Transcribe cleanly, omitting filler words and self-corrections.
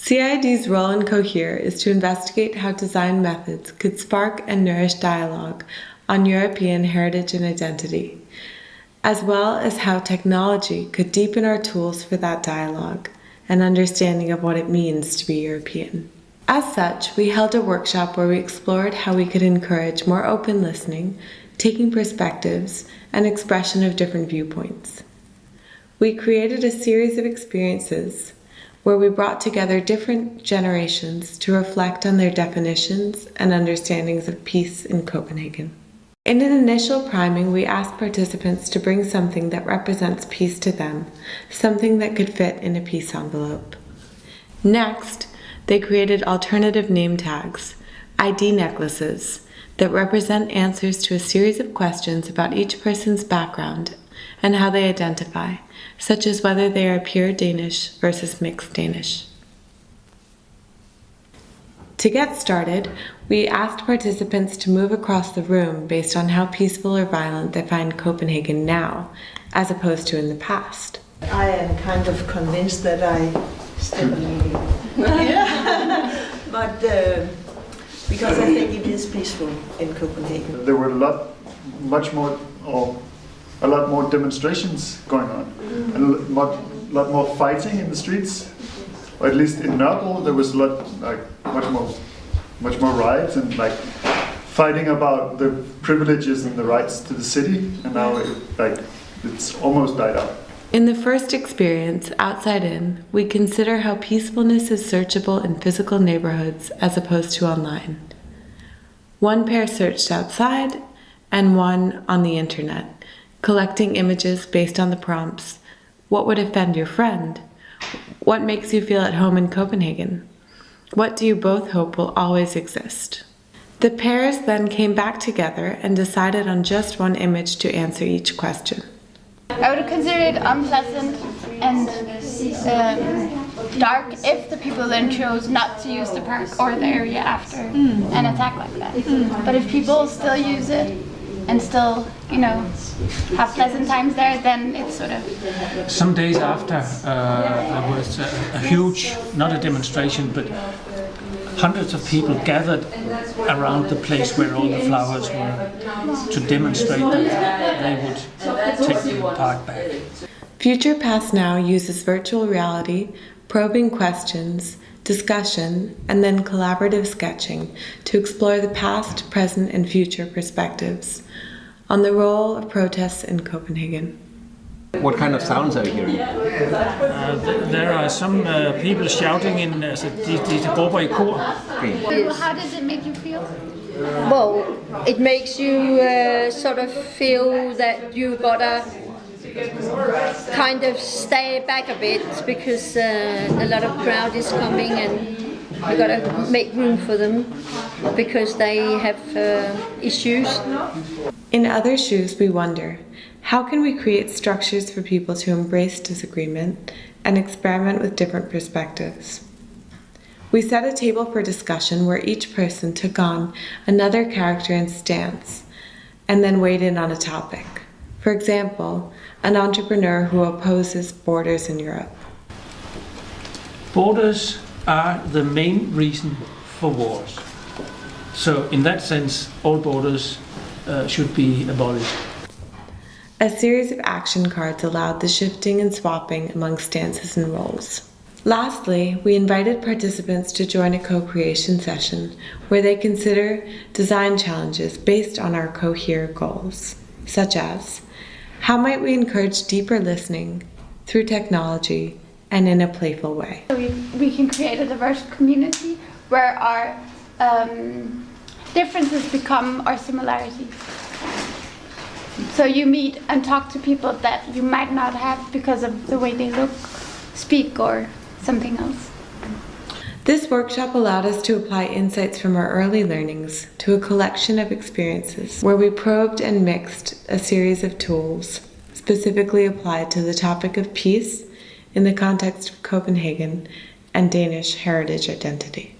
CIID's role in CoHERE is to investigate how design methods could spark and nourish dialogue on European heritage and identity, as well as how technology could deepen our tools for that dialogue and understanding of what it means to be European. As such, we held a workshop where we explored how we could encourage more open listening, taking perspectives, and expression of different viewpoints. We created a series of experiences where we brought together different generations to reflect on their definitions and understandings of peace in Copenhagen. In an initial priming, we asked participants to bring something that represents peace to them, something that could fit in a peace envelope. Next, they created alternative name tags, ID necklaces, that represent answers to a series of questions about each person's background and how they identify, such as whether they are pure Danish versus mixed Danish. To get started, we asked participants to move across the room based on how peaceful or violent they find Copenhagen now, as opposed to in the past. I am kind of convinced that I still believe it. But because I think it is peaceful in Copenhagen. There were a lot more demonstrations going on, and a lot more fighting in the streets. Or at least in Nørrebro, there was much more riots and fighting about the privileges and the rights to the city. And now it's almost died out. In the first experience, Outside In, we consider how peacefulness is searchable in physical neighborhoods as opposed to online. One pair searched outside and one on the internet, collecting images based on the prompts: what would offend your friend? What makes you feel at home in Copenhagen? What do you both hope will always exist? The pairs then came back together and decided on just one image to answer each question. I would consider it unpleasant and dark if the people then chose not to use the park or the area after an attack like that. But if people still use it and still, have pleasant times there, then it's sort of... Some days after, there was a huge, not a demonstration, but hundreds of people gathered around the place where all the flowers were to demonstrate that they would take the park back. Future Past Now uses virtual reality, probing questions, discussion, and then collaborative sketching to explore the past, present, and future perspectives on the role of protests in Copenhagen. What kind of sounds are you hearing? There are some people shouting in de råber i kor. How does it make you feel? Well, it makes you sort of feel that you gotta kind of stay back a bit because a lot of crowd is coming and you gotta make room for them because they have issues. In other shoes, we wonder, how can we create structures for people to embrace disagreement and experiment with different perspectives? We set a table for discussion where each person took on another character and stance and then weighed in on a topic. For example, an entrepreneur who opposes borders in Europe. Borders are the main reason for wars. So in that sense, all borders should be abolished. A series of action cards allowed the shifting and swapping among stances and roles. Lastly, we invited participants to join a co-creation session where they consider design challenges based on our CoHERE goals, such as, how might we encourage deeper listening through technology and in a playful way? We can create a diverse community where our differences become our similarities. So you meet and talk to people that you might not have because of the way they look, speak, or something else. This workshop allowed us to apply insights from our early learnings to a collection of experiences where we probed and mixed a series of tools specifically applied to the topic of peace in the context of Copenhagen and Danish heritage identity.